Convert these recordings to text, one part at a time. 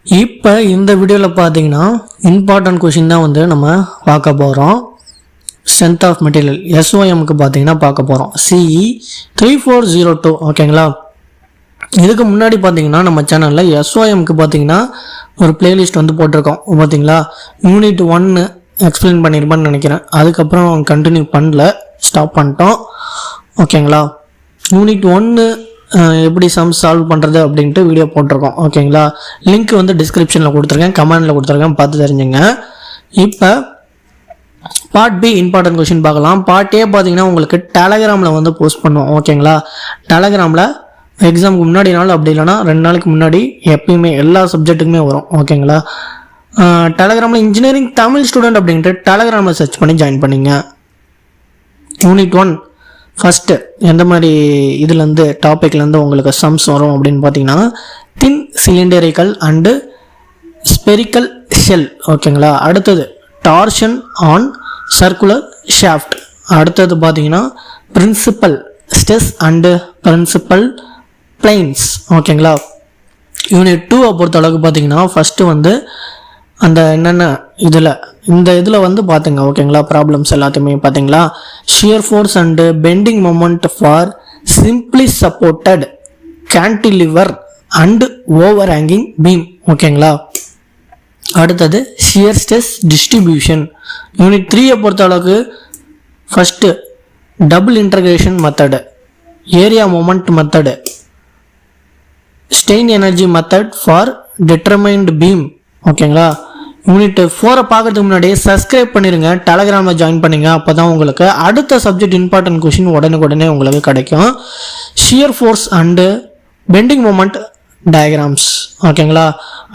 இப்போ இந்த வீடியோவில் பார்த்தீங்கன்னா இம்பார்ட்டன்ட் கொஷின் தான் வந்து நம்ம பார்க்க போகிறோம். ஸ்ட்ரென்த் ஆஃப் மெட்டீரியல் SOMக்கு பார்த்தீங்கன்னா பார்க்க போகிறோம். CE 3402 ஓகேங்களா. இதுக்கு முன்னாடி பார்த்தீங்கன்னா நம்ம சேனலில் SOMக்கு பார்த்தீங்கன்னா ஒரு பிளேலிஸ்ட் வந்து போட்டிருக்கோம் பார்த்தீங்களா. யூனிட் 1 எக்ஸ்பிளைன் பண்ணியிருப்பான்னு நினைக்கிறேன். அதுக்கப்புறம் கண்டினியூ பண்ணல, ஸ்டாப் பண்ணிட்டோம் ஓகேங்களா. யூனிட் 1 எப்படி சம் சால்வ் பண்ணுறது அப்படின்ட்டு வீடியோ போட்டிருக்கோம் ஓகேங்களா. லிங்க் வந்து டிஸ்கிரிப்ஷனில் கொடுத்துருக்கேன், கமெண்டில் கொடுத்துருக்கேன், பார்த்து தெரிஞ்சுங்க. இப்போ பார்ட் பி இம்பார்ட்டன்ட் கொஷின் பார்க்கலாம். பார்ட் ஏ பார்த்தீங்கன்னா உங்களுக்கு டெலகிராமில் வந்து போஸ்ட் பண்ணுவோம் ஓகேங்களா. டெலகிராமில் எக்ஸாமுக்கு முன்னாடி நாள் அப்படி இல்லைனா 2 நாளைக்கு முன்னாடி எப்பயுமே எல்லா சப்ஜெக்ட்டுக்குமே வரும் ஓகேங்களா. டெலகிராமில் இன்ஜினியரிங் தமிழ் ஸ்டூடெண்ட் அப்படின்ட்டு டெலகிராமில் சர்ச் பண்ணி ஜாயின் பண்ணிங்க. யூனிட் 1 ஃபஸ்ட்டு எந்த மாதிரி இதுலேருந்து டாப்பிக்லேருந்து உங்களுக்கு சம்ஸ் வரும் அப்படின்னு பார்த்தீங்கன்னா thin cylindrical and spherical shell ஓகேங்களா. அடுத்தது டார்ஷன் ஆன் சர்க்குலர் ஷாஃப்ட். அடுத்தது பார்த்தீங்கன்னா principal stress and principal planes ஓகேங்களா. யூனிட் 2 பொறுத்த அளவுக்கு பார்த்தீங்கன்னா ஃபஸ்ட்டு வந்து அந்த என்னென்ன இதில் வந்து பார்த்துங்க ஓகேங்களா. ப்ராப்ளம்ஸ் எல்லாத்தையுமே பார்த்தீங்களா. Shear force and bending moment for simply supported cantilever and overhanging beam ஓகேங்களா. அடுத்தது ஷியர் ஸ்ட்ரெஸ் டிஸ்ட்ரிபியூஷன். யூனிட் 3 பொறுத்த அளவுக்கு first double integration method, area moment method, strain energy method for determined beam ஓகேங்களா. Unit 4 பார்க்கறதுக்கு முன்னாடியே subscribe பண்ணிடுங்க, டெலகிராமில் join பண்ணுங்க. அப்போ தான் உங்களுக்கு அடுத்த சப்ஜெக்ட் இம்பார்ட்டன்ட் கொஷின் உடனே உங்களுக்கு கிடைக்கும். Shear force and bending moment diagrams ஓகேங்களா.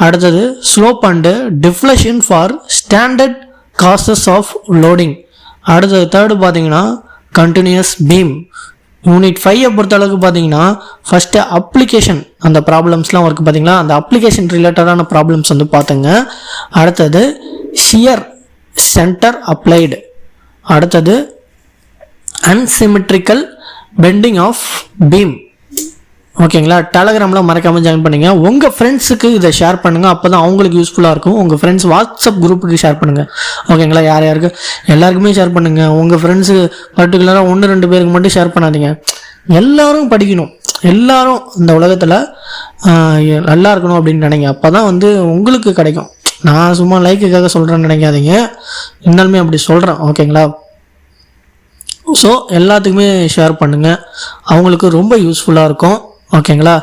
அடுத்தது slope and deflection for standard cases of loading. அடுத்தது தேர்டு பார்த்தீங்கன்னா கண்டினியூஸ் பீம். யூனிட் 5 பொறுத்த அளவுக்கு பார்த்தீங்கன்னா ஃபஸ்ட்டு அப்ளிகேஷன், அந்த ப்ராப்ளம்ஸ்லாம் இருக்குது பார்த்தீங்களா, அந்த அப்ளிகேஷன் ரிலேட்டடான ப்ராப்ளம்ஸ் வந்து பார்த்துங்க. அடுத்தது ஷியர் சென்டர் அப்ளைடு. அடுத்தது அன்சிமெட்ரிக்கல் பெண்டிங் ஆஃப் பீம் ஓகேங்களா. டெலகிராமில் மறக்காமல் ஜாயின் பண்ணுங்க. உங்கள் ஃப்ரெண்ட்ஸுக்கு இதை ஷேர் பண்ணுங்கள், அப்போ தான் அவங்களுக்கு யூஸ்ஃபுல்லாக இருக்கும். உங்கள் ஃப்ரெண்ட்ஸ் வாட்ஸ்அப் குரூப்புக்கு ஷேர் பண்ணுங்கள் ஓகேங்களா. யாருக்கு எல்லாருக்குமே ஷேர் பண்ணுங்கள். உங்கள் ஃப்ரெண்ட்ஸு பர்டிகுலராக 1-2 பேருக்கு மட்டும் ஷேர் பண்ணாதீங்க. எல்லாரும் படிக்கணும், எல்லாரும் இந்த உலகத்தில் நல்லா இருக்கணும் அப்படின்னு நினைங்க. அப்போ தான் வந்து உங்களுக்கு கிடைக்கும். நான் சும்மா லைக்குக்காக சொல்கிறேன்னு நினைக்காதீங்க, இருந்தாலுமே அப்படி சொல்கிறேன் ஓகேங்களா. ஸோ எல்லாத்துக்குமே ஷேர் பண்ணுங்கள், அவங்களுக்கு ரொம்ப யூஸ்ஃபுல்லாக இருக்கும் ஓகேங்களா.